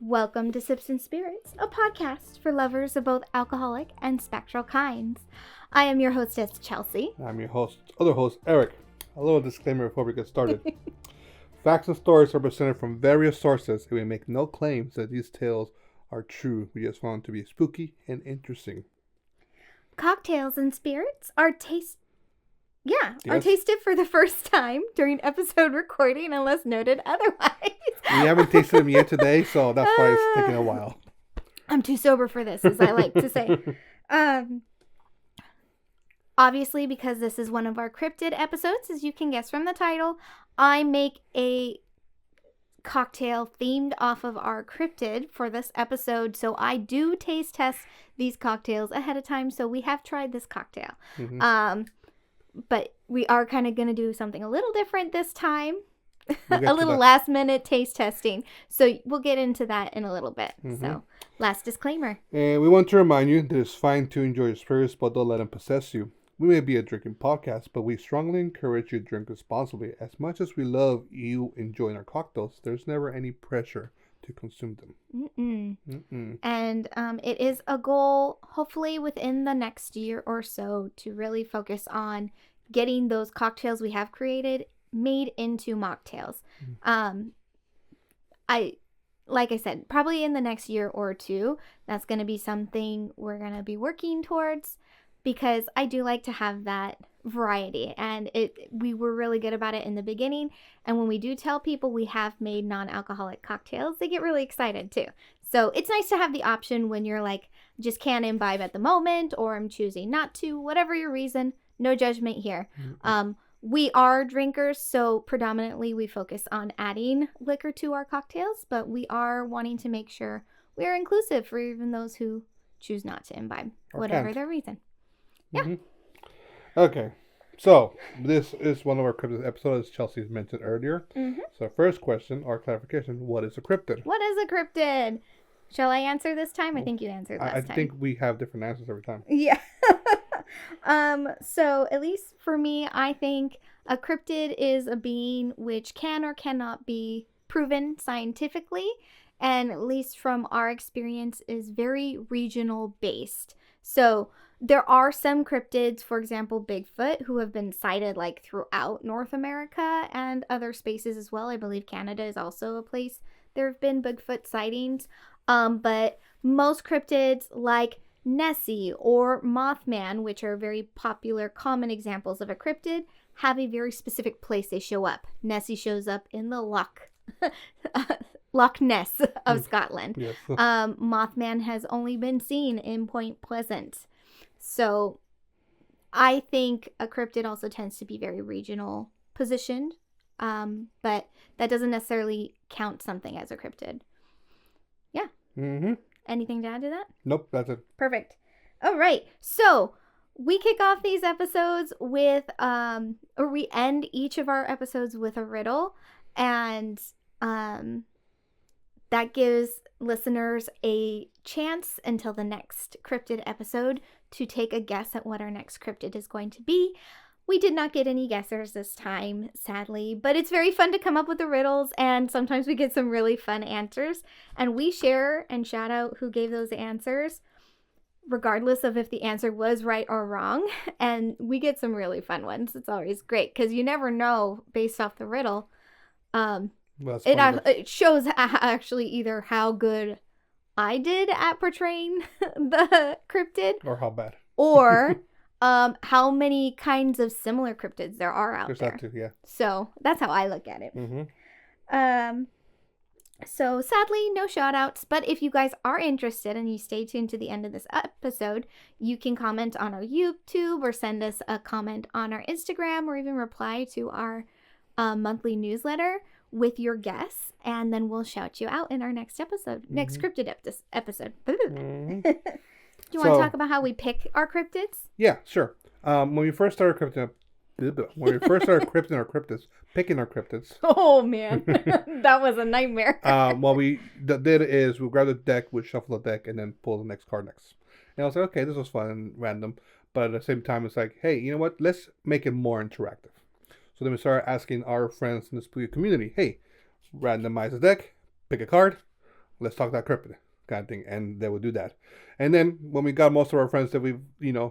Welcome to Sips and Spirits, a podcast for lovers of both alcoholic and spectral kinds. I am your hostess, Chelsea. I'm your other host, Eric. A little disclaimer before we get started. Facts and stories are presented from various sources, and we make no claims that these tales are true. We just want them to be spooky and interesting. Cocktails and spirits are tasted for the first time during episode recording, unless noted otherwise. We haven't tasted them yet today, so that's why it's taking a while. I'm too sober for this, as I like to say. Obviously, because this is one of our cryptid episodes, as you can guess from the title, I make a cocktail themed off of our cryptid for this episode. So I do taste test these cocktails ahead of time. So we have tried this cocktail. Mm-hmm. But we are kind of going to do something a little different this time. A little last minute taste testing. So we'll get into that in a little bit. Mm-hmm. So last disclaimer. And we want to remind you that it's fine to enjoy your spirits, but don't let them possess you. We may be a drinking podcast, but we strongly encourage you to drink responsibly. As much as we love you enjoying our cocktails, there's never any pressure to consume them. And it is a goal, hopefully within the next year or so, to really focus on getting those cocktails we have created made into mocktails. Like I said, probably in the next year or two, that's going to be something we're going to be working towards, because I do like to have that variety, and we were really good about it in the beginning. And when we do tell people we have made non-alcoholic cocktails, they get really excited too. So it's nice to have the option when you're like, just can't imbibe at the moment, or I'm choosing not to, whatever your reason. No judgment here. Mm-hmm. We are drinkers, so predominantly we focus on adding liquor to our cocktails, but we are wanting to make sure we are inclusive for even those who choose not to imbibe, whatever their reason. Yeah. Mm-hmm. Okay. So, this is one of our cryptid episodes, Chelsea mentioned earlier. Mm-hmm. So, first question or clarification, what is a cryptid? What is a cryptid? Shall I answer this time? I think you answered last time. I think we have different answers every time. Yeah. So, at least for me, I think a cryptid is a being which can or cannot be proven scientifically, and at least from our experience, is very regional based. So, there are some cryptids, for example, Bigfoot, who have been sighted like throughout North America and other spaces as well. I believe Canada is also a place there have been Bigfoot sightings. But most cryptids like Nessie or Mothman, which are very popular, common examples of a cryptid, have a very specific place they show up. Nessie shows up in the Loch Ness of Scotland. Yes. Mothman has only been seen in Point Pleasant. So I think a cryptid also tends to be very regional positioned, but that doesn't necessarily count something as a cryptid. Yeah. Mm-hmm. Anything to add to that? Nope, that's it. Perfect. All right. So we kick off these episodes with, or we end each of our episodes with a riddle, and that gives listeners a chance until the next cryptid episode to take a guess at what our next cryptid is going to be. We did not get any guessers this time, sadly, but it's very fun to come up with the riddles, and sometimes we get some really fun answers, and we share and shout out who gave those answers, regardless of if the answer was right or wrong, and we get some really fun ones. It's always great, because you never know based off the riddle. It shows actually either how good I did at portraying the cryptid, or how bad, or how many kinds of similar cryptids there are out there. There's that too, yeah. So that's how I look at it. Mm-hmm. So sadly, no shout outs, but if you guys are interested and you stay tuned to the end of this episode, you can comment on our YouTube or send us a comment on our Instagram, or even reply to our monthly newsletter with your guess, and then we'll shout you out in our next episode, next cryptid episode. Mm-hmm. Do you want to talk about how we pick our cryptids? Yeah, sure. When we first started picking our cryptids. Oh man, that was a nightmare. What we did is we grabbed a deck, we shuffle the deck, and then pull the next card next. And I was like, okay, this was fun and random, but at the same time, it's like, hey, you know what? Let's make it more interactive. So then we started asking our friends in the spooky community, hey, randomize the deck, pick a card, let's talk that cryptid kind of thing. And they would do that. And then when we got most of our friends that we've,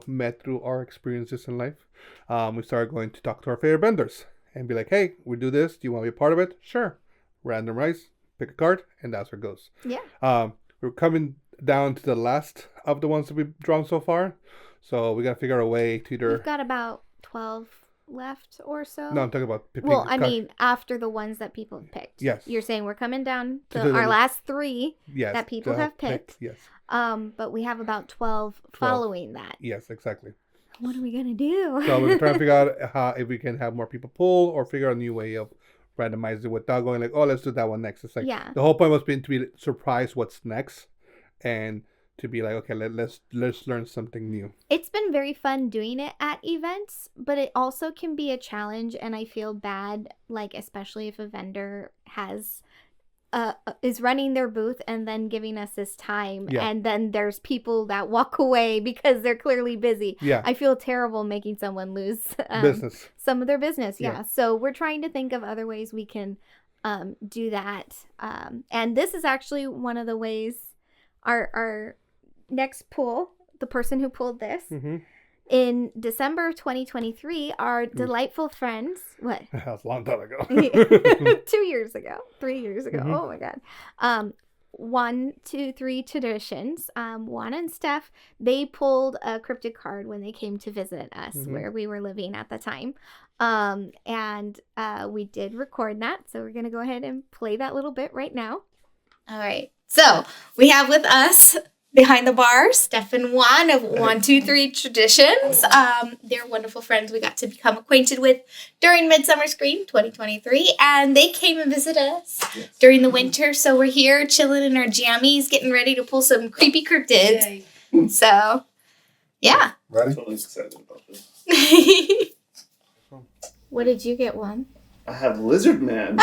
met through our experiences in life, we started going to talk to our favorite vendors and be like, hey, we do this. Do you want to be a part of it? Sure. Randomize, pick a card, and that's where it goes. Yeah. We're coming down to the last of the ones that we've drawn so far. So we got to figure out a way to either... We've got about 12 left or so. No, I'm talking about... Well, I mean, after the ones that people have picked. Yes. You're saying we're coming down to our last 3 that people have picked. Yes. But we have about 12 following that. Yes, exactly. What are we going to do? So we're trying to figure out if we can have more people pull or figure out a new way of randomizing without going like, oh, let's do that one next. It's like, the whole point was being to be surprised what's next and to be like, okay, let's learn something new. It's been very fun doing it at events, but it also can be a challenge, and I feel bad, like, especially if a vendor is running their booth and then giving us this time, and then there's people that walk away because they're clearly busy. I feel terrible making someone lose business. Some of their business. So we're trying to think of other ways we can do that, and this is actually one of the ways our next pull, the person who pulled this, in December of 2023, our delightful friends, what? That was a long time ago. 2 years ago, 3 years ago. Oh my God. 1, 2, 3 traditions. Juan and Steph, they pulled a cryptid card when they came to visit us where we were living at the time. And we did record that. So we're going to go ahead and play that little bit right now. All right. So we have with us behind the bar, Steph and Juan of 1, 2, 3 Traditions. They're wonderful friends we got to become acquainted with during Midsummer Scream 2023. And they came and visited us during the winter. So we're here chilling in our jammies, getting ready to pull some creepy cryptids. Yay. So, yeah. Ready? I'm totally excited about this. What did you get, Juan? I have Lizard Man.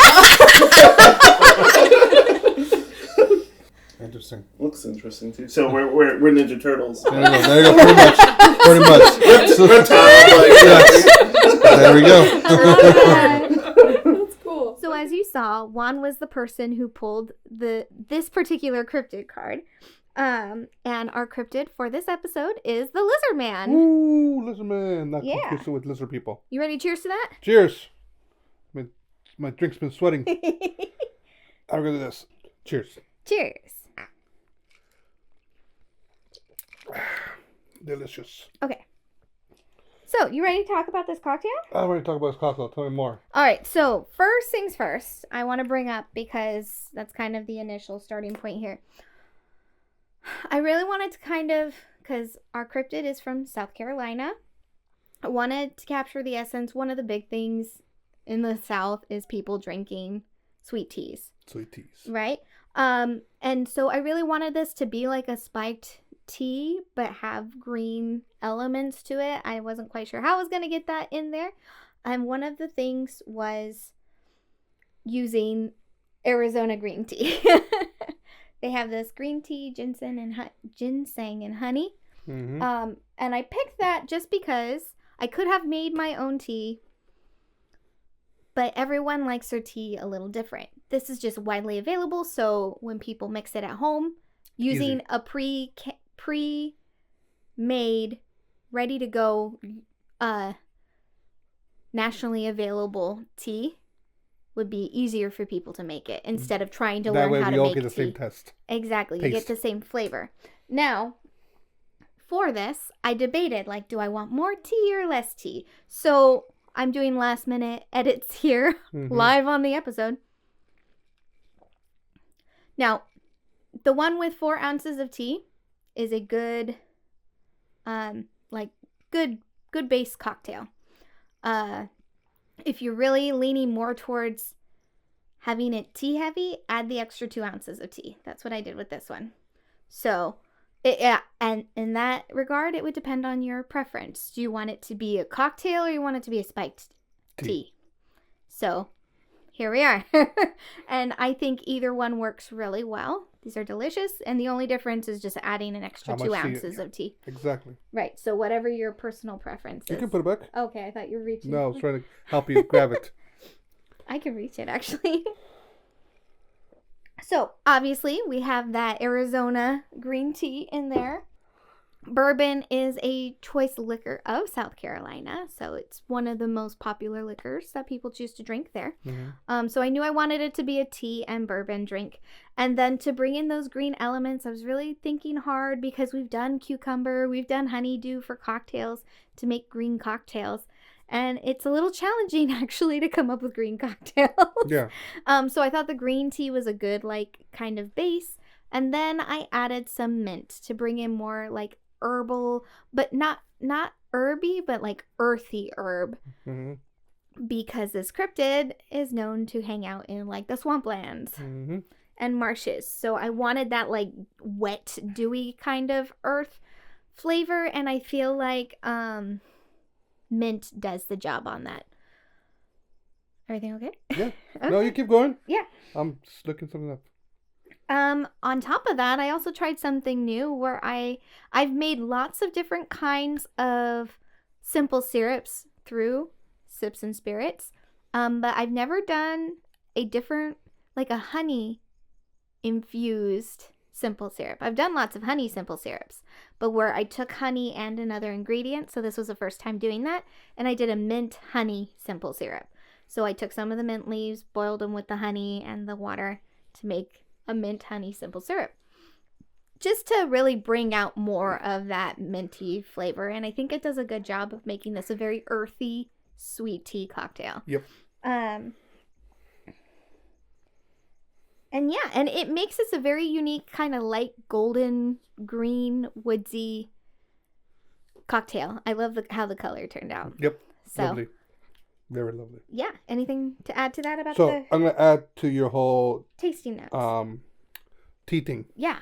Interesting. Looks interesting too. So we're Ninja Turtles. There you go. Pretty much. There we go. That's cool. So as you saw, Juan was the person who pulled this particular cryptid card. And our cryptid for this episode is the Lizard Man. Ooh, Lizard Man. Not confused with lizard people. You ready to cheers to that? Cheers. My drink's been sweating. I'm gonna do this. Cheers. Cheers. Delicious. Okay. So, you ready to talk about this cocktail? I'm ready to talk about this cocktail. Tell me more. All right. So, first things first, I want to bring up, because that's kind of the initial starting point here. I really wanted to because our cryptid is from South Carolina. I wanted to capture the essence. One of the big things in the South is people drinking sweet teas. Sweet teas. Right? And so I really wanted this to be like a spiked tea, but have green elements to it. I wasn't quite sure how I was going to get that in there. And one of the things was using Arizona green tea. They have this green tea, ginseng and honey. Mm-hmm. And I picked that just because I could have made my own tea, but everyone likes their tea a little different. This is just widely available, so when people mix it at home, using a pre-made, ready to go, nationally available tea would be easier for people to make it instead of trying to learn how to make tea. That way we all get the same test. Exactly. You get the same flavor. Now, for this, I debated, do I want more tea or less tea? So I'm doing last minute edits here, live on the episode. Now, the one with 4 ounces of tea is a good, good base cocktail. If you're really leaning more towards having it tea heavy, add the extra 2 ounces of tea. That's what I did with this one. So, and in that regard, it would depend on your preference. Do you want it to be a cocktail or you want it to be a spiked tea? So, here we are. And I think either one works really well. These are delicious. And the only difference is just adding an extra 2 ounces of tea. Exactly. Right. So whatever your personal preference is. You can put it back. Okay. I thought you were reaching. No, I was trying to help you grab it. I can reach it, actually. So, obviously, we have that Arizona green tea in there. Bourbon is a choice liquor of South Carolina, so it's one of the most popular liquors that people choose to drink there. Mm-hmm. So I knew I wanted it to be a tea and bourbon drink. And then to bring in those green elements, I was really thinking hard because we've done cucumber, we've done honeydew for cocktails to make green cocktails. And it's a little challenging actually to come up with green cocktails. Yeah. So I thought the green tea was a good kind of base. And then I added some mint to bring in more herbal, but not herby, but earthy herb. Mm-hmm. Because this cryptid is known to hang out in the swamplands Mm-hmm. and marshes. So I wanted that wet, dewy kind of earth flavor, and I feel like mint does the job on that. Everything okay? Yeah. Okay. No, you keep going. Yeah. I'm just looking something up. On top of that, I also tried something new where I've made lots of different kinds of simple syrups through Sips and Spirits. But I've never done a different, a honey infused simple syrup. I've done lots of honey simple syrups, but where I took honey and another ingredient, so this was the first time doing that, and I did a mint honey simple syrup. So I took some of the mint leaves, boiled them with the honey and the water to make a mint honey simple syrup, just to really bring out more of that minty flavor. And I think it does a good job of making this a very earthy, sweet tea cocktail. Yep. And yeah, and it makes this a very unique kind of light golden green woodsy cocktail. I love how the color turned out. Yep. So Lovely. Very lovely. yeah, anything to add to that about So the I'm gonna add to your whole tasting notes? tea thing. Yeah.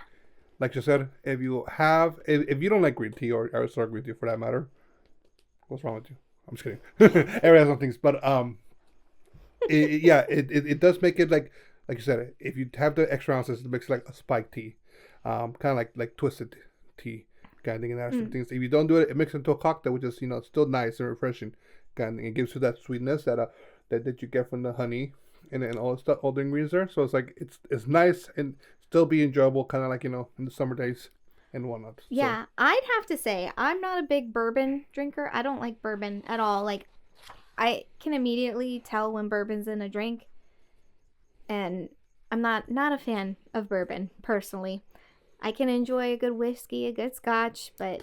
Like you said, if you don't like green tea or Arizona green tea for that matter, what's wrong with you? I'm just kidding. Everyone has some things, but it does make it like you said, if you have the extra ounces, it makes it like a spiked tea, kind of like twisted tea kind of thing, and that's some things. If you don't do it, it makes it into a cocktail, which is still nice and refreshing, kind of thing. It gives you that sweetness that you get from the honey and all the stuff, all the ingredients there. So it's it's nice and still be enjoyable, kind of like in the summer days and whatnot. Yeah, I'd have to say I'm not a big bourbon drinker. I don't like bourbon at all. I can immediately tell when bourbon's in a drink, and I'm not a fan of bourbon personally. I can enjoy a good whiskey, a good scotch, but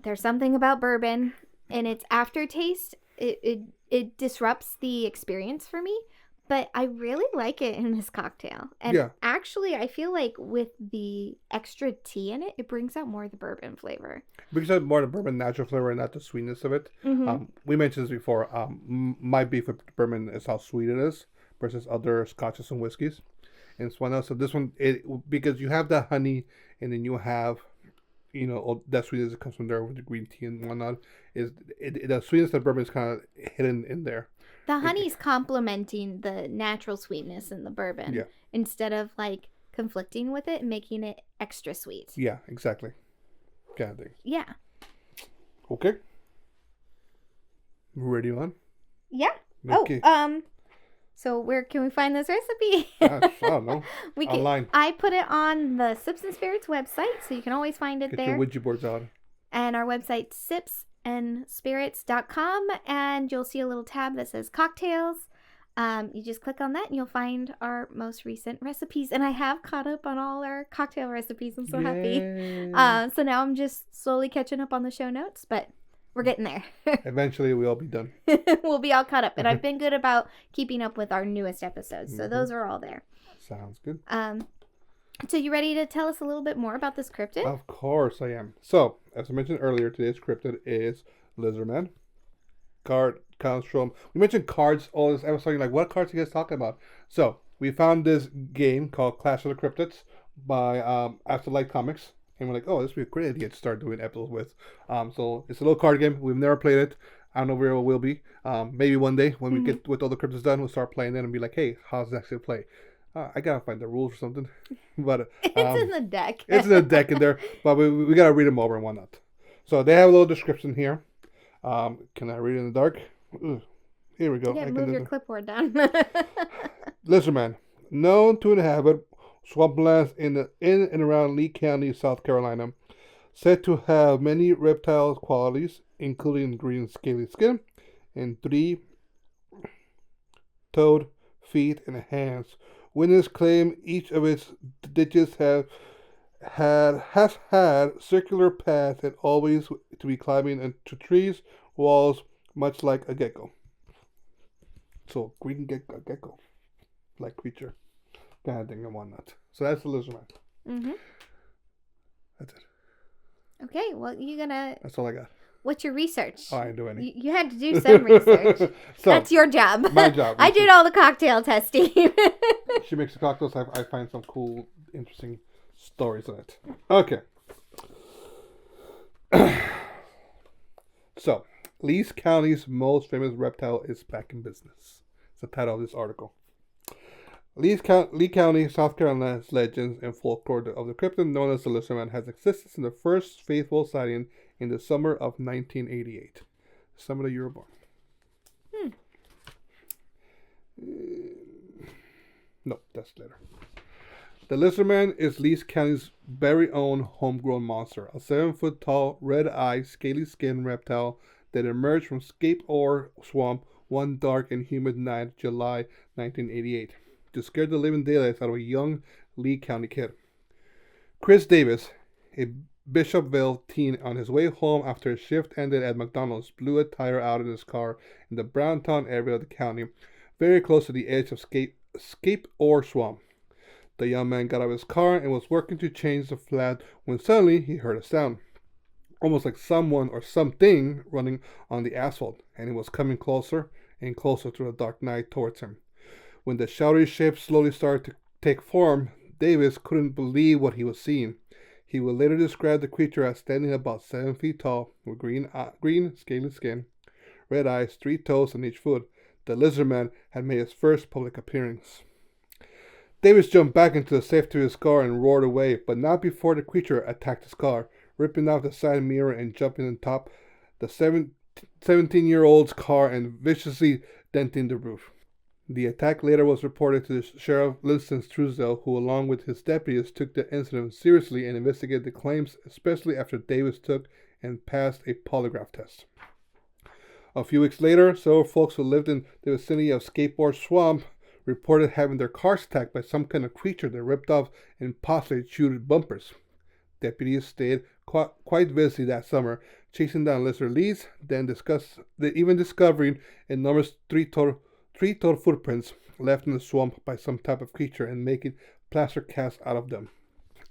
there's something about bourbon and its aftertaste. It disrupts the experience for me. But I really like it in this cocktail. And actually, I feel like with the extra tea in it, it brings out more of the bourbon flavor. Because it's more the bourbon natural flavor and not the sweetness of it. Mm-hmm. We mentioned this before. My beef with bourbon is how sweet it is versus other scotches and whiskeys. And it's one else. So this one, because you have the honey and then you have, all that sweetness that comes from there with the green tea and whatnot. The sweetness of bourbon is kind of hidden in there. The honey's complementing the natural sweetness in the bourbon instead of conflicting with it and making it extra sweet. Yeah, exactly. Kind of thing. Yeah. Okay. Ready on? Yeah. Okay. Oh, so where can we find this recipe? I don't know. Online. I put it on the Sips and Spirits website, so you can always find it Get there. your Ouija boards out. And our website, sipsandspirits.com, and you'll see a little tab that says cocktails. You just click on that and you'll find our most recent recipes. And I have caught up on all our cocktail recipes. I'm so happy. So now I'm just slowly catching up on the show notes, but we're getting there. Eventually we'll be done. We'll be all caught up. And I've been good about keeping up with our newest episodes. So those are all there. Sounds good. So you ready to tell us a little bit more about this cryptid? Of course I am. So, as I mentioned earlier, today's cryptid is Lizard Man. Card comes from... We mentioned cards all this episode. You're like, what cards are you guys talking about? So, we found this game called Clash of the Cryptids by Afterlight Comics. And we're like, oh, this would be a great idea to start doing episodes with. So, it's a little card game. We've never played it. I don't know where it will be. Maybe one day when we get with all the cryptids done, we'll start playing it and be like, hey, how's it actually play? I gotta find the rules or something, but it's in the deck. It's in the deck in there, but we gotta read them over and whatnot. So they have a little description here. Can I read it in the dark? Ugh. Here we go. Yeah, move your clipboard down. Lizard Man, known to inhabit swamplands in and around Lee County, South Carolina. Said to have many reptile qualities, including green scaly skin and three-toed feet and hands. Witnesses claim each of its digits has had circular paths and always to be climbing into trees, walls, much like a gecko. So green gecko, like creature, kind of thing and whatnot. So that's the lizard man. Mm-hmm. That's it. Okay, well, That's all I got. What's your research? Oh, I didn't do any. You had to do some research. So, that's your job. My job. I did all the cocktail testing. She makes the cocktails. I find some cool, interesting stories in it. Okay. So, Lee County's most famous reptile is back in business. It's the title of this article. Lee County, South Carolina's legends and folklore of the cryptid known as the Lizard Man has existed since the first faithful sighting in the summer of 1988. The summer that you were born. No, that's later. The Lizard Man is Lee County's very own homegrown monster, a 7-foot tall, red-eyed, scaly-skinned reptile that emerged from Scape Ore Swamp one dark and humid night, July 1988, to scare the living daylights out of a young Lee County kid. Chris Davis, a Bishopville teen on his way home after his shift ended at McDonald's, blew a tire out in his car in the Browntown area of the county, very close to the edge of Scape Ore Swamp. The young man got out of his car and was working to change the flat when suddenly he heard a sound, almost like someone or something running on the asphalt, and it was coming closer and closer through the dark night towards him. When the shadowy shape slowly started to take form, Davis couldn't believe what he was seeing. He would later describe the creature as standing about 7 feet tall, with green scaly skin, red eyes, 3 toes on each foot. The Lizard Man had made his first public appearance. Davis jumped back into the safety of his car and roared away, but not before the creature attacked his car, ripping out the side mirror and jumping on top the 17-year-old's car and viciously denting the roof. The attack later was reported to the Sheriff Winston Truesdale, who along with his deputies took the incident seriously and investigated the claims, especially after Davis took and passed a polygraph test. A few weeks later, several folks who lived in the vicinity of Scape Ore Swamp reported having their cars attacked by some kind of creature that ripped off and possibly chewed bumpers. Deputies stayed quite busy that summer, chasing down Lizard Lees, even discovering enormous three-toed footprints left in the swamp by some type of creature and making plaster casts out of them.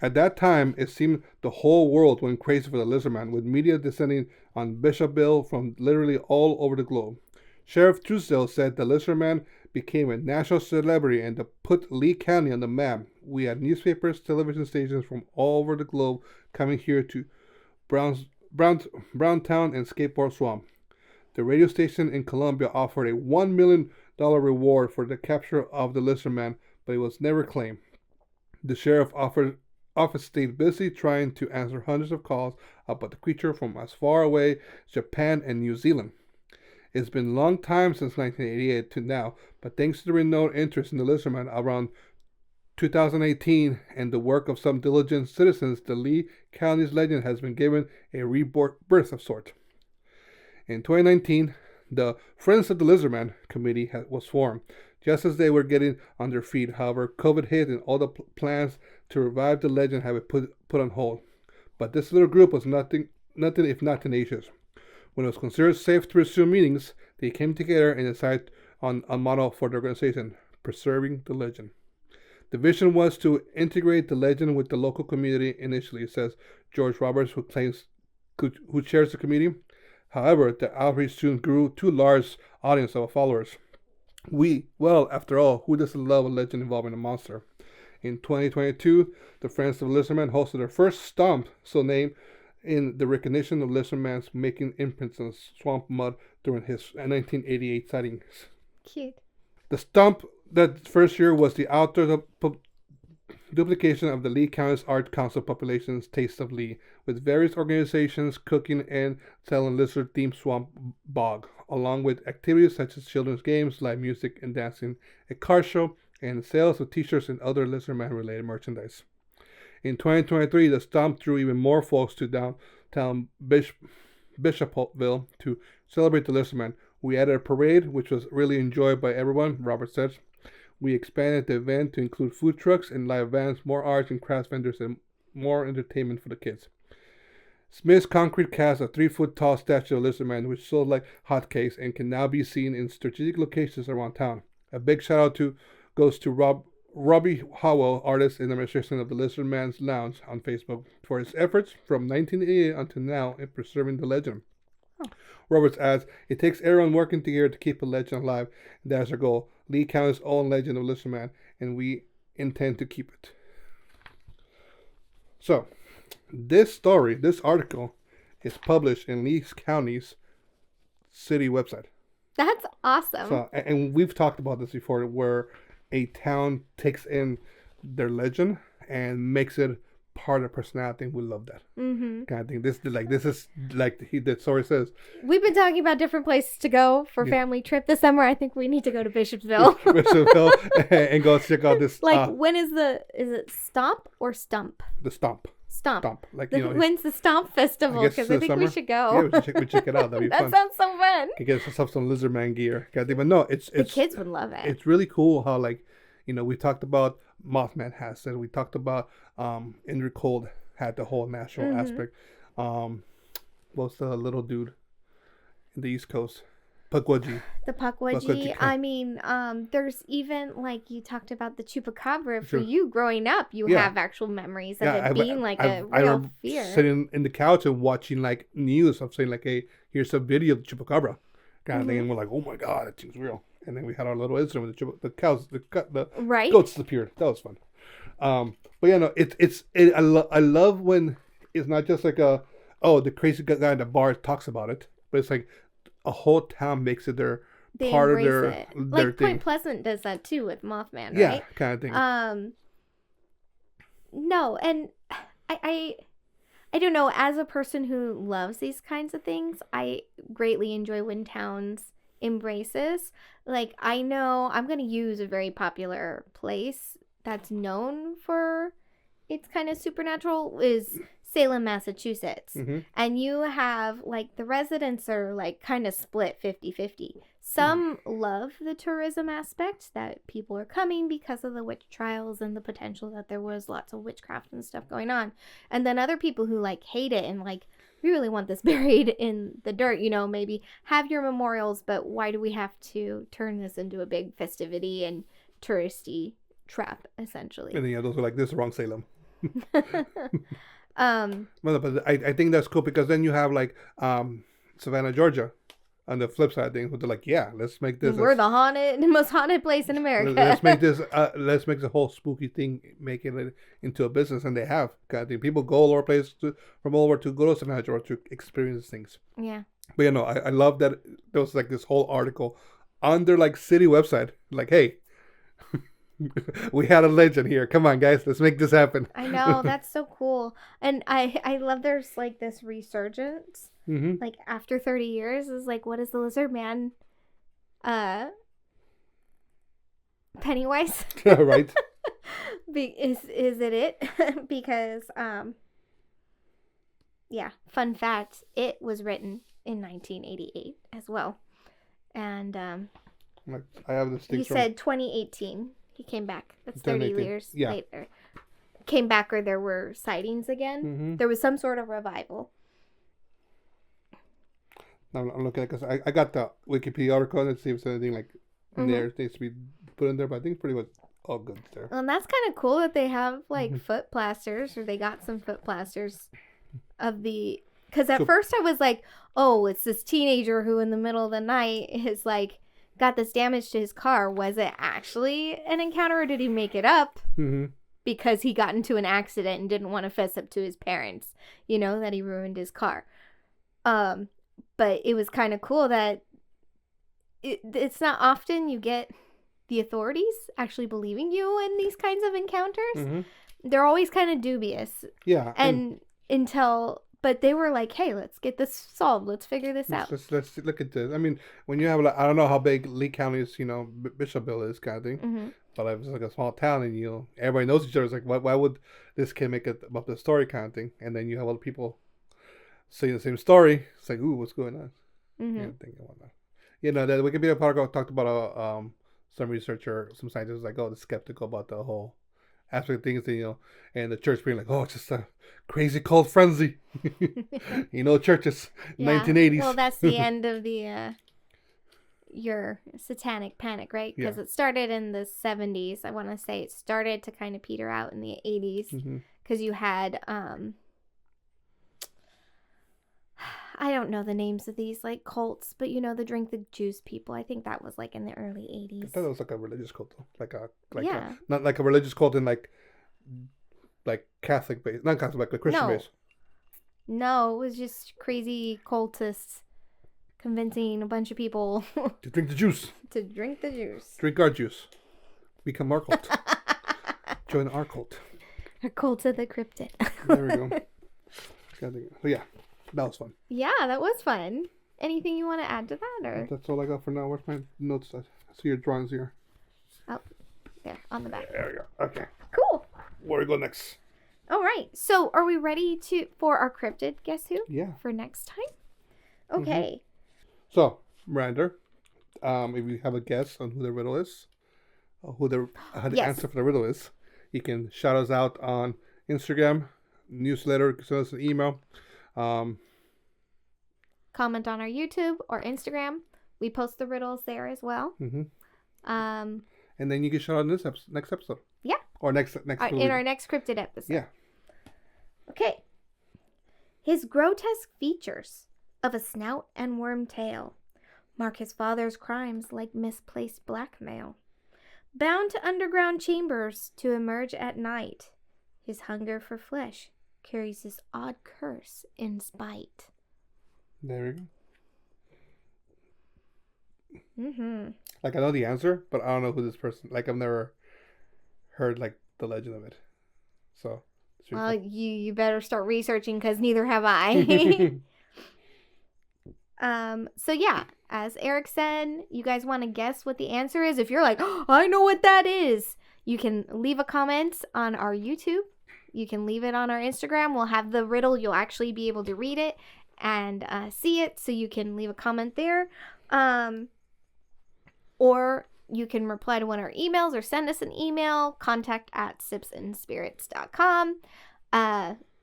At that time, it seemed the whole world went crazy for the Lizard Man, with media descending on Bishopville from literally all over the globe. Sheriff Truesdale said the Lizard Man became a national celebrity and to put Lee County on the map. We had newspapers, television stations from all over the globe coming here to Browntown and Scape Ore Swamp. The radio station in Columbia offered a $1 million reward for the capture of the Lizard Man, but it was never claimed. The sheriff office stayed busy trying to answer hundreds of calls about the creature from as far away as Japan and New Zealand. It's been a long time since 1988 to now, but thanks to the renewed interest in the Lizard Man around 2018 and the work of some diligent citizens, the Lee County's legend has been given a rebirth of sort. In 2019, the Friends of the Lizard Man Committee was formed, just as they were getting on their feet. However, COVID hit and all the plans to revive the legend have been put on hold. But this little group was nothing if not tenacious. When it was considered safe to resume meetings, they came together and decided on a motto for the organization: preserving the legend. The vision was to integrate the legend with the local community initially, says George Roberts, who chairs the committee. However, the outreach soon grew to a large audience of followers. After all, who doesn't love a legend involving a monster? In 2022, the Friends of Lizard Man hosted their first stomp, so named in the recognition of Lizard Man's making imprints on swamp mud during his 1988 sightings. Cute. The stomp that first year was the outdoor duplication of the Lee County's Art Council population's Taste of Lee, with various organizations cooking and selling lizard-themed swamp bog, along with activities such as children's games, live music and dancing, a car show, and sales of t-shirts and other Lizard Man related merchandise. In 2023, the stomp drew even more folks to downtown Bishopville to celebrate the Lizard Man. We added a parade, which was really enjoyed by everyone, Robert said. We expanded the event to include food trucks and live bands, more arts and crafts vendors, and more entertainment for the kids. Smith's Concrete cast a 3-foot-tall statue of Lizard Man, which sold like hotcakes and can now be seen in strategic locations around town. A big shout out goes to Robbie Howell, artist and administration of the Lizard Man's Lounge on Facebook, for his efforts from 1988 until now in preserving the legend. Oh. Roberts adds, "It takes everyone working together to keep a legend alive. That's our goal. Lee County's own legend of Lizard Man, and we intend to keep it." So, this article, is published in Lee County's city website. That's awesome. So, and we've talked about this before, where a town takes in their legend and makes it part of personality. We love that kind of thing. This is like the story says. We've been talking about different places to go for family trip this summer. I think we need to go to Bishopsville. And go check out this. When is it Stomp or Stump? The Stomp. Stomp. Like, when's the Stomp Festival? Because I think summer? We should go. Yeah, we check it out. That'd be that fun. sounds so fun. You get yourself some Lizard Man gear. But no, it's the kids would love it. It's really cool how, like, we talked about Mothman has it. We talked about Indra Cold had the whole national aspect. What's the little dude in the East Coast? Pukwudgie. The Pukwudgie. I mean, there's even, like, you talked about the Chupacabra. For you growing up, you have actual memories of it being a real fear. Sitting in the couch and watching, like, news of saying, like, hey, here's a video of the Chupacabra kind of thing. And we're like, oh my God, that seems real. And then we had our little incident with the cows, the goats disappeared. That was fun. But yeah, no, I love when it's not just like the crazy guy in the bar talks about it, but it's like a whole town makes it part of their like thing. Point Pleasant does that too with Mothman, right? Yeah, kind of thing. No, and I don't know. As a person who loves these kinds of things, I greatly enjoy when towns embraces. Like, I know I'm going to use a very popular place that's known for its kind of supernatural is Salem, Massachusetts. And you have, like, the residents are, like, kind of split 50-50. Some love the tourism aspect, that people are coming because of the witch trials and the potential that there was lots of witchcraft and stuff going on. And then other people who, like, hate it and, like, we really want this buried in the dirt, maybe have your memorials, but why do we have to turn this into a big festivity and touristy trap, essentially? And then those are like, this is wrong Salem. But I think that's cool because then you have like Savannah, Georgia, on the flip side of things, they're like, yeah, let's make this. We're the most haunted place in America. Let's make this. Let's make the whole spooky thing, making it into a business, and they have. Kind of thing. People go all over places from all over to go to Savannah, Georgia to experience things. Yeah. But I love that there was like this whole article on their like city website, like, hey. We had a legend here. Come on, guys. Let's make this happen. I know. That's so cool. And I love there's like this resurgence. Like after 30 years is like, what is the Lizard Man? Pennywise? Right. Is it? Because, yeah, fun fact, it was written in 1988 as well. And I have this thing. You said 2018. He came back. That's 30 years later. Came back where there were sightings again. There was some sort of revival. I'm looking at it because I got the Wikipedia article and see if there's anything like there needs to be put in there, but I think it's pretty much all good there. Well, and that's kind of cool that they have like foot plasters, or they got some foot plasters of the. Because at first I was like, oh, it's this teenager who in the middle of the night is like. Got this damage to his car. Was it actually an encounter, or did he make it up because he got into an accident and didn't want to fess up to his parents, that he ruined his car? But it was kind of cool that it's not often you get the authorities actually believing you in these kinds of encounters. They're always kind of dubious. Yeah. And until... But they were like, hey, let's get this solved. Let's figure this out. Let's look at this. I mean, when you have, I don't know how big Lee County's, Bishopville is kind of thing. But if it's like a small town and everybody knows each other, it's like why would this kid make it about the story kind of thing? And then you have other people saying the same story. It's like, ooh, what's going on? Thing and whatnot. The Wikipedia article talked about some researcher, some scientists was like, oh, they're skeptical about the whole aspect of things, and the church being like, oh, it's just a crazy cult frenzy. Churches, 1980s. Well, that's the end of the your satanic panic, right? Because it started in the 70s. I want to say it started to kind of peter out in the 80s because you had I don't know the names of these like cults, but the drink the juice people. I think that was like in the early 80s. I thought it was like a religious cult, though. Not like a religious cult in like Catholic base, not Catholic, like Christian base. No, it was just crazy cultists convincing a bunch of people to drink the juice. To drink the juice. Drink our juice. Become our cult. Join our cult. Our cult of the cryptid. There we go. So yeah, that was fun. Yeah, that was fun. Anything you want to add to that, or? That's all I got for now. Where's my notes? I see your drawings here. Oh, there on the back. There we go. Okay. Cool. Where do we go next? All right. So, are we ready for our cryptid Guess Who? Yeah. For next time. Okay. So, Miranda, if you have a guess on who the riddle is, or how the answer for the riddle is, you can shout us out on Instagram, newsletter, send us an email. Comment on our YouTube or Instagram. We post the riddles there as well. And then you can shout out in this next episode. Yeah. Or next in our next cryptid episode. Yeah. Okay. His grotesque features of a snout and worm tail mark his father's crimes like misplaced blackmail. Bound to underground chambers to emerge at night, his hunger for flesh carries this odd curse in spite. There we go. Like, I know the answer, but I don't know who this person... Like, I've never heard, like, the legend of it. So... Well, you better start researching, because neither have I. So, yeah. As Eric said, you guys want to guess what the answer is? If you're like, oh, I know what that is, you can leave a comment on our YouTube. You can leave it on our Instagram. We'll have the riddle. You'll actually be able to read it and see it, so you can leave a comment there. Or you can reply to one of our emails or send us an email, contact@sipsandspirits.com.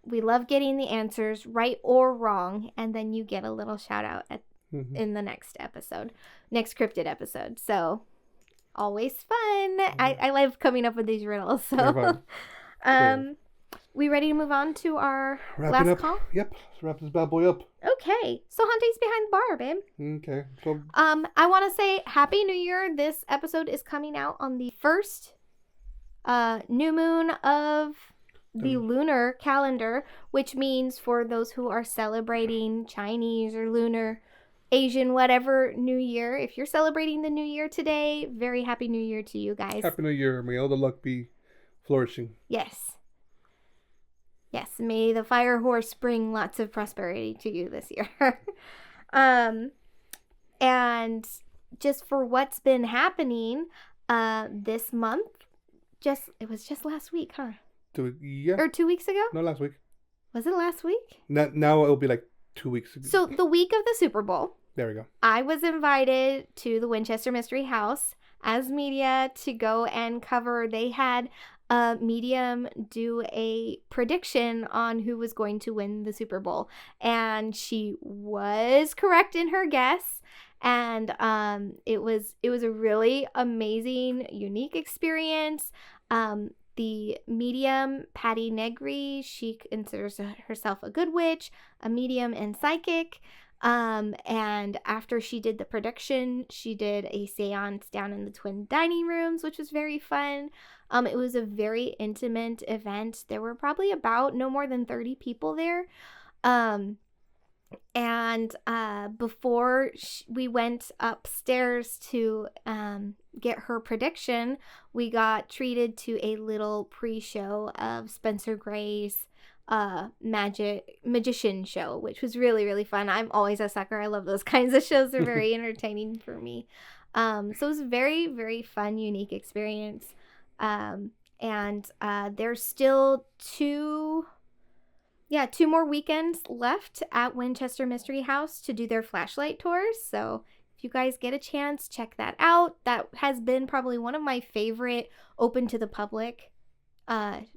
We love getting the answers, right or wrong, and then you get a little shout out in the next cryptid episode. So, always fun. I love coming up with these riddles. So, we ready to move on to our last call? Yep. Let's wrap this bad boy up. Okay. So, Hauntings Behind the Bar, babe. Okay. So, I want to say Happy New Year. This episode is coming out on the first new moon of the lunar calendar, which means for those who are celebrating Chinese or lunar, Asian, whatever New Year, if you're celebrating the New Year today, very Happy New Year to you guys. Happy New Year. May all the luck be flourishing. Yes. Yes, may the fire horse bring lots of prosperity to you this year. And just for what's been happening this month, it was just last week, huh? Yeah. Or 2 weeks ago? No, last week. Was it last week? Now it'll be like 2 weeks ago. So the week of the Super Bowl. There we go. I was invited to the Winchester Mystery House as media to go and cover. They had a medium do a prediction on who was going to win the Super Bowl, and she was correct in her guess. And it was a really amazing, unique experience. The medium, Patty Negri, she considers herself a good witch, a medium, and psychic. And after she did the prediction, she did a seance down in the twin dining rooms, which was very fun. It was a very intimate event. There were probably about no more than 30 people there. And before we went upstairs to get her prediction, we got treated to a little pre-show of Spencer Gray's magician show, which was really, really fun. I'm always a sucker. I love those kinds of shows. They're very entertaining for me. So it was a very, very fun, unique experience. And there's still two more weekends left at Winchester Mystery House to do their flashlight tours. So if you guys get a chance, check that out. That has been probably one of my favorite open to the public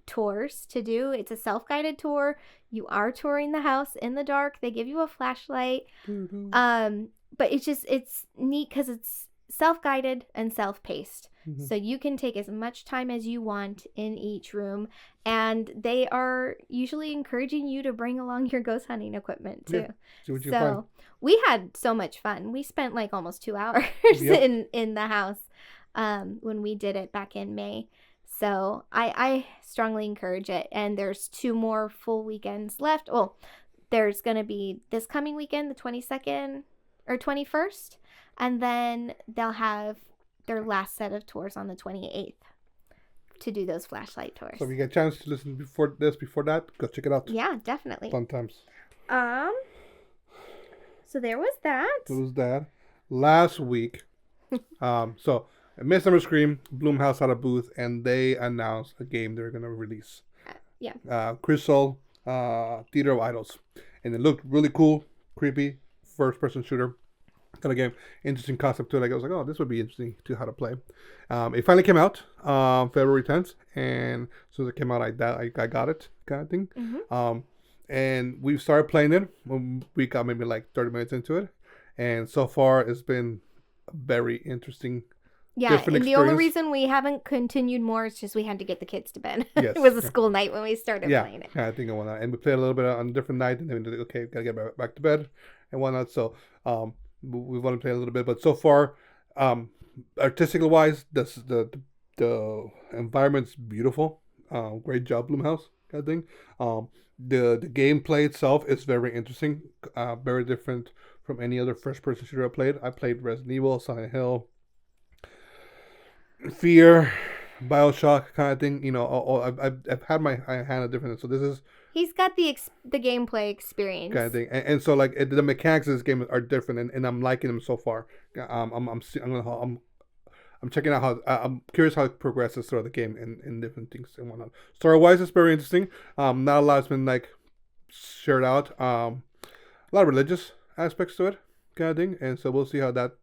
tours to do. It's a self-guided tour. You are touring the house in the dark. They give you a flashlight. But it's neat because it's self-guided and self-paced. So you can take as much time as you want in each room, and they are usually encouraging you to bring along your ghost hunting equipment too. Yeah. See what you find. We had so much fun. We spent like almost 2 hours in the house when we did it back in May. So I strongly encourage it. And there's 2 more full weekends left. Well, there's going to be this coming weekend, the 22nd or 21st. And then they'll have their last set of tours on the 28th to do those flashlight tours. So if you get a chance to listen before that, go check it out. Yeah, definitely. Fun times. So there was that. There was that. Last week, so at Midsummer Scream, Blumhouse had a booth, and they announced a game they're going to release. Crystal Theater of Idols. And it looked really cool, creepy, first-person shooter kind of game. Interesting concept to it. Like, I was like, oh, this would be interesting to how to play. It finally came out February 10th, and as soon as it came out, I got it, kind of thing. And we started playing it. We got maybe like 30 minutes into it, and so far it's been a very interesting. Yeah, and the only reason we haven't continued more is just we had to get the kids to bed. Yes. It was a school night when we started playing it. Yeah, I think I want that. And we played a little bit on a different night, and then we did, okay, gotta get back to bed and whatnot. So we want to play a little bit, but so far, artistically wise, the environment's beautiful. Great job, Blumhouse, kind of thing. The gameplay itself is very interesting, very different from any other first-person shooter I played. I played Resident Evil, Silent Hill, Fear, BioShock kind of thing. You know, I've had my hand at different. So this is. He's got the gameplay experience kind of thing, and so like the mechanics of this game are different, and I'm liking them so far. I'm checking out how I'm curious how it progresses throughout the game and different things and whatnot. Story wise, it's very interesting. Not a lot has been like shared out. A lot of religious aspects to it, kind of thing, and so we'll see how that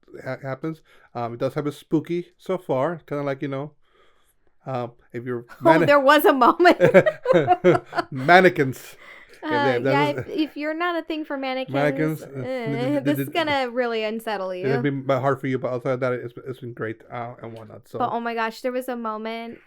happens. It does have a spooky so far, kind of like, you know. If you're there was a moment. Mannequins. If you're not a thing for mannequins, this is gonna really unsettle you. It'll be hard for you, but outside of that, it's been great and whatnot. So, but oh my gosh, there was a moment.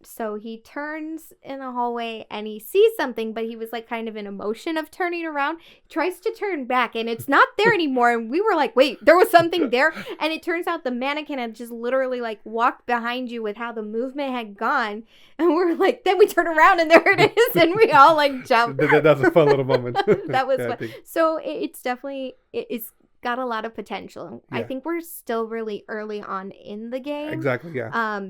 So he turns in the hallway and he sees something, but he was like kind of in a motion of turning around. He tries to turn back and it's not there anymore. And we were like, wait, there was something there. And it turns out the mannequin had just literally like walked behind you with how the movement had gone. And we're like, then we turn around and there it is. And we all like jumped. That's a fun little moment. That was fun. So it's definitely, it's got a lot of potential. Yeah. I think we're still really early on in the game. Exactly, yeah.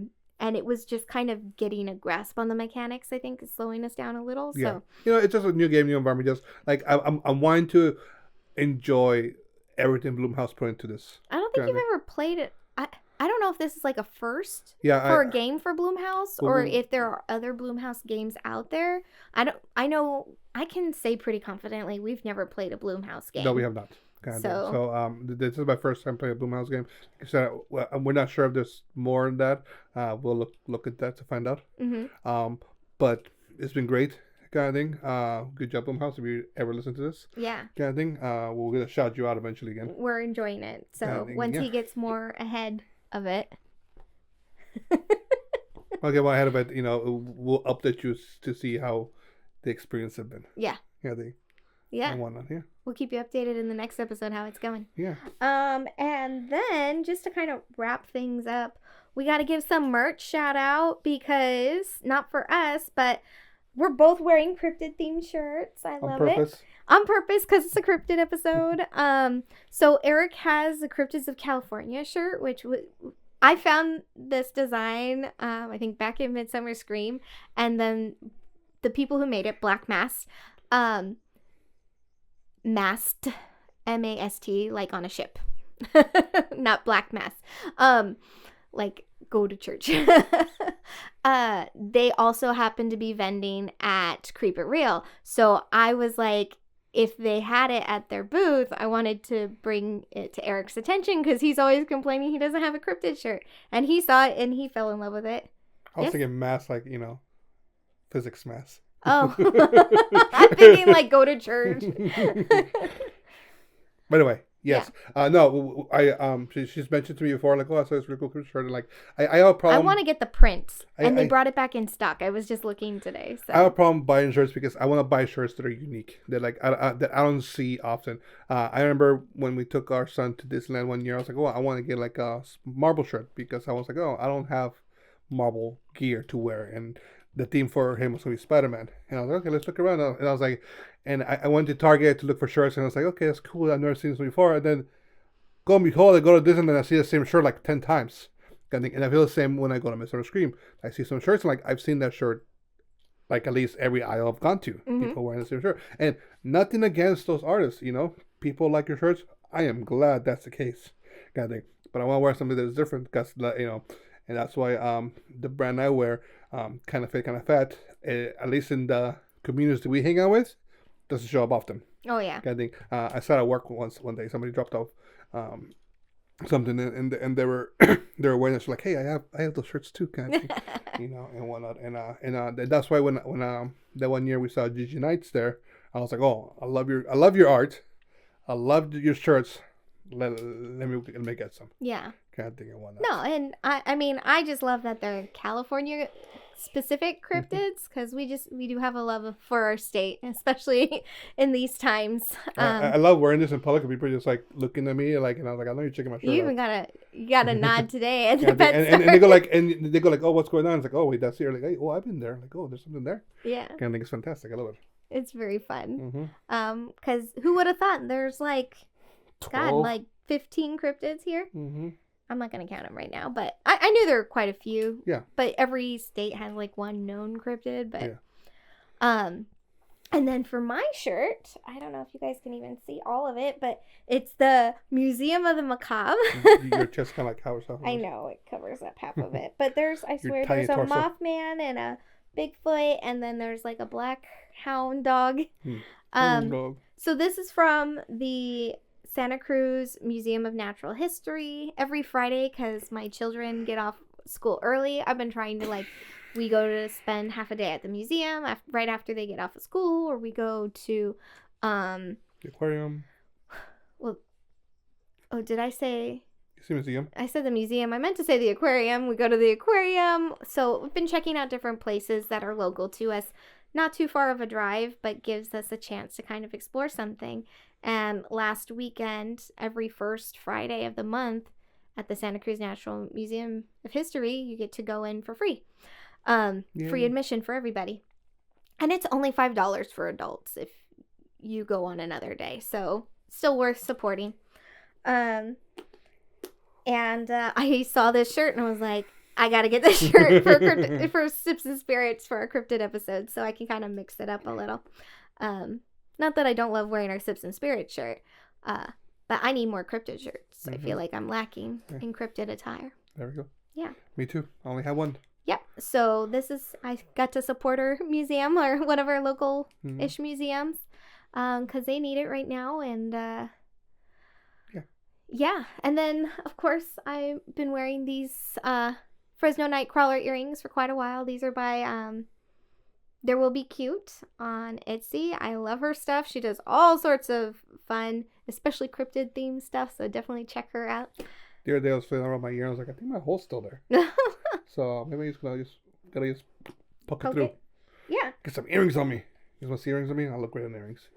And it was just kind of getting a grasp on the mechanics, I think, is slowing us down a little. So. Yeah. You know, it's just a new game, new environment. Just like I'm wanting to enjoy everything Blumhouse put into this. I don't think you've ever played it. I don't know if this is like a first for a game for Blumhouse or if there are other Blumhouse games out there. I know I can say pretty confidently we've never played a Blumhouse game. No, we have not. So this is my first time playing a Blumhouse game. Like I said, we're not sure if there's more in that. We'll look at that to find out. Mm-hmm. But it's been great, kind of thing. Good job, Blumhouse, if you ever listen to this. Yeah. Kind of thing. We're gonna shout you out eventually again. We're enjoying it. So once he gets more ahead of it. Okay, well, ahead of it, you know, we'll update you to see how the experience has been. Yeah. And whatnot, yeah. We'll keep you updated in the next episode how it's going. Yeah. And then just to kind of wrap things up, we got to give some merch shout out because not for us, but we're both wearing cryptid themed shirts. I love it. On purpose because it's a cryptid episode. So Eric has the Cryptids of California shirt, which I found this design, I think back in Midsummer Scream, and then the people who made it, Black Mass, mast, M-A-S-T, like on a ship, not black mass, like go to church. They also happen to be vending at Creep It Real. So I was like, if they had it at their booth, I wanted to bring it to Eric's attention because he's always complaining he doesn't have a cryptid shirt. And he saw it and he fell in love with it. I was thinking math, like, physics math. Oh, I'm thinking like go to church. By the way, yes. Yeah. No, she's mentioned to me before, like, oh, I saw this really cool cryptid shirt. And like, I have a problem. I want to get the prints, and they brought it back in stock. I was just looking today. So. I have a problem buying shirts because I want to buy shirts that are unique, that like that I don't see often. I remember when we took our son to Disneyland one year, I was like, oh, I want to get like a Marvel shirt because I was like, oh, I don't have Marvel gear to wear, and the theme for him was going to be Spider-Man. And I was like, okay, let's look around. And I was like, and I went to Target to look for shirts, and I was like, okay, that's cool. I've never seen this before. And then, go and behold, I go to Disneyland and I see the same shirt like 10 times. And I feel the same when I go to Mr. Scream. I see some shirts, and like, I've seen that shirt like at least every aisle I've gone to. Mm-hmm. People wearing the same shirt. And nothing against those artists, People like your shirts. I am glad that's the case. Kind of thing. But I want to wear something that is different because, and that's why the brand I wear, kind of fit, kind of fat, at least in the communities that we hang out with, doesn't show up often. Oh yeah. Kind of thing. I sat at work one day. Somebody dropped off something, and they were they were wearing it. So like, hey, I have those shirts too, kind of thing, and whatnot. And that's why when that one year we saw Gigi Knights there, I was like, oh, I love your art, I love your shirts. Let me get some. Yeah. Kind of thing and whatnot. No, and I mean, I just love that they're California specific cryptids because we do have a love for our state, especially in these times. I love wearing this in public and people just like looking at me like, and I was like, I know you're checking my shirt. You even got a nod today at the and they go like, oh, what's going on? It's like, oh wait, that's here. Like, hey, oh, I've been there. Like, oh, there's something there. Yeah. Kind of think it's fantastic. I love it. It's very fun. Mm-hmm. Because who would have thought there's like 12? God, like 15 cryptids here. Mm-hmm. I'm not going to count them right now, but I knew there were quite a few. Yeah. But every state has like one known cryptid. But, yeah. And then for my shirt, I don't know if you guys can even see all of it, but it's the Museum of the Macabre. Your chest kind of like covers up. I know, it covers up half of it. But I swear, there's a torso. Mothman and a Bigfoot, and then there's like a black hound dog. So this is from the Santa Cruz Museum of Natural History every Friday because my children get off school early. I've been trying to we go to spend half a day at the museum right after they get off of school, or we go to the aquarium. Well, oh, did I say? It's the museum. I said the museum. I meant to say the aquarium. We go to the aquarium. So we've been checking out different places that are local to us. Not too far of a drive, but gives us a chance to kind of explore something. And last weekend, every first Friday of the month at the Santa Cruz Natural Museum of History, you get to go in for free. Free admission for everybody. And it's only $5 for adults if you go on another day. So still worth supporting. And I saw this shirt and I was like, I gotta get this shirt for Sips and Spirits for our cryptid episode so I can kind of mix it up a little. Not that I don't love wearing our Sips and Spirits shirt, but I need more cryptid shirts. Mm-hmm. I feel like I'm lacking in cryptid attire. There we go. Yeah. Me too. I only have one. Yep. So I got to support our museum or one of our local-ish museums because they need it right now. And yeah. And then, of course, I've been wearing these Fresno Nightcrawler earrings for quite a while. These are by There Will Be Cute on Etsy. I love her stuff. She does all sorts of fun, especially cryptid themed stuff. So definitely check her out. The other day I was feeling around my ear. I was like, I think my hole's still there. So maybe I'm just gotta poke it through. Yeah. Get some earrings on me. You want to see earrings on me? I'll look great in earrings.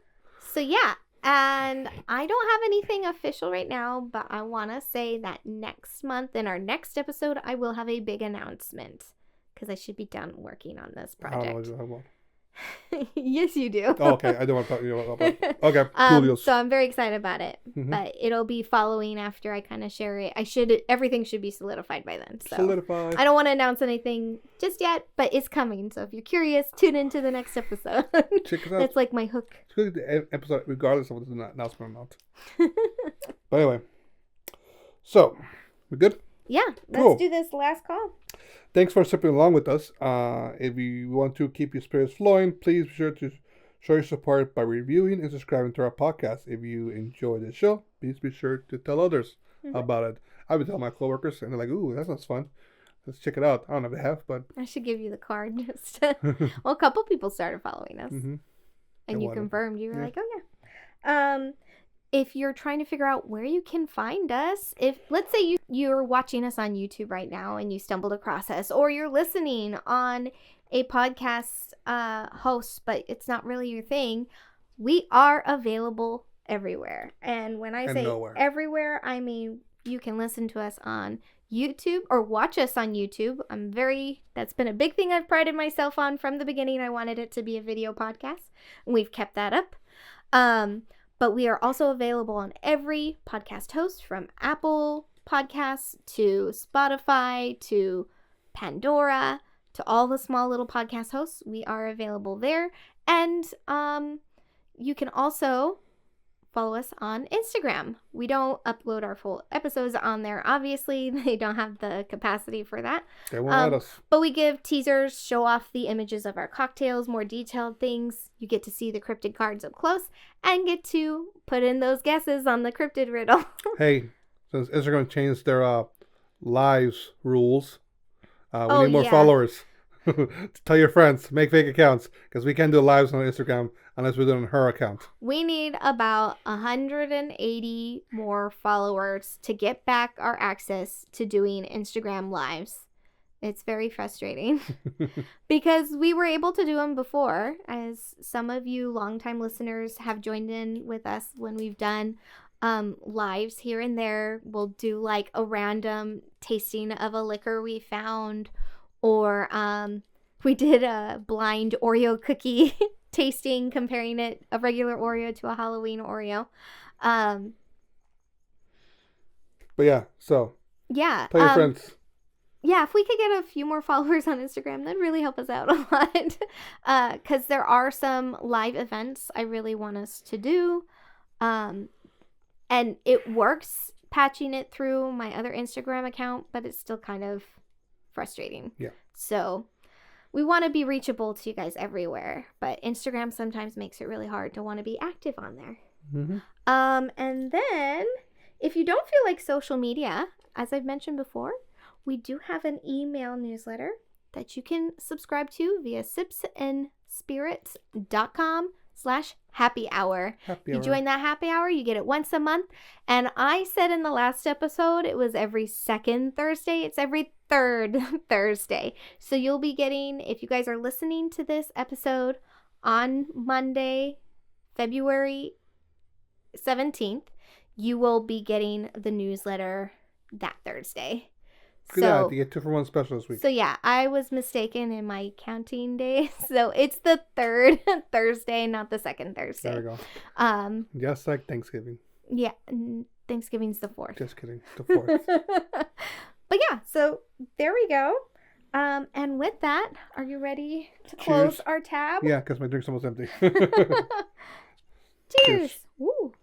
So yeah. And I don't have anything official right now, but I want to say that next month in our next episode, I will have a big announcement because I should be done working on this project. I don't know what you Yes, you do. Oh, okay. I don't want to talk to you about it. Okay, cool deals. So I'm very excited about it, but it'll be following after I kind of share it. Everything should be solidified by then. So solidified. I don't want to announce anything just yet, but it's coming. So if you're curious, tune into the next episode. Check it out. That's like my hook. Check the episode regardless of what's an announcement or not. But anyway, so we're good. Yeah, let's Cool. do this last call. Thanks for sipping along with us. If you want to keep your spirits flowing, please be sure to show your support by reviewing and subscribing to our podcast. If you enjoy the show, please be sure to tell others about it. I would tell my coworkers, and they're like, "Ooh, that sounds fun. Let's check it out." I don't know if they have, but I should give you the card. Just well, a couple people started following us, and you confirmed. You were like, "Oh yeah." If you're trying to figure out where you can find us, if let's say you're watching us on YouTube right now and you stumbled across us, or you're listening on a podcast host, but it's not really your thing, we are available everywhere. And when I say everywhere, I mean you can listen to us on YouTube or watch us on YouTube. That's been a big thing I've prided myself on from the beginning. I wanted it to be a video podcast, and we've kept that up. But we are also available on every podcast host, from Apple Podcasts to Spotify to Pandora to all the small little podcast hosts. We are available there. And you can also follow us on Instagram. We don't upload our full episodes on there. Obviously, they don't have the capacity for that. They won't let us. But we give teasers, show off the images of our cocktails, more detailed things. You get to see the cryptid cards up close and get to put in those guesses on the cryptid riddle. Hey, since Instagram changed their lives rules, we need more followers. Tell your friends, make fake accounts, because we can't do lives on Instagram unless we do it on her account. We need about 180 more followers to get back our access to doing Instagram lives. It's very frustrating because we were able to do them before, as some of you longtime listeners have joined in with us when we've done lives here and there. We'll do like a random tasting of a liquor we found, or we did a blind Oreo cookie tasting, comparing a regular Oreo to a Halloween Oreo. But yeah, so yeah, tell your friends. Yeah, if we could get a few more followers on Instagram, that'd really help us out a lot. Because there are some live events I really want us to do. And it works patching it through my other Instagram account, but it's still kind of frustrating. Yeah. So we want to be reachable to you guys everywhere, but Instagram sometimes makes it really hard to want to be active on there. And then if you don't feel like social media, as I've mentioned before, we do have an email newsletter that you can subscribe to via sipsandspirits.com/happy hour. You join that happy hour, you get it once a month. And I said in the last episode, it was every second Thursday. It's every third Thursday. So you'll be getting, if you guys are listening to this episode on Monday, February 17th, you will be getting the newsletter that Thursday. You get 2-for-1 special this week. So yeah, I was mistaken in my counting day. So it's the third Thursday, not the second Thursday. There we go. Just like Thanksgiving. Yeah, Thanksgiving's the 4th. Just kidding, the 4th. But yeah, so there we go. And with that, are you ready to close our tab? Yeah, because my drink's almost empty. Cheers. Woo.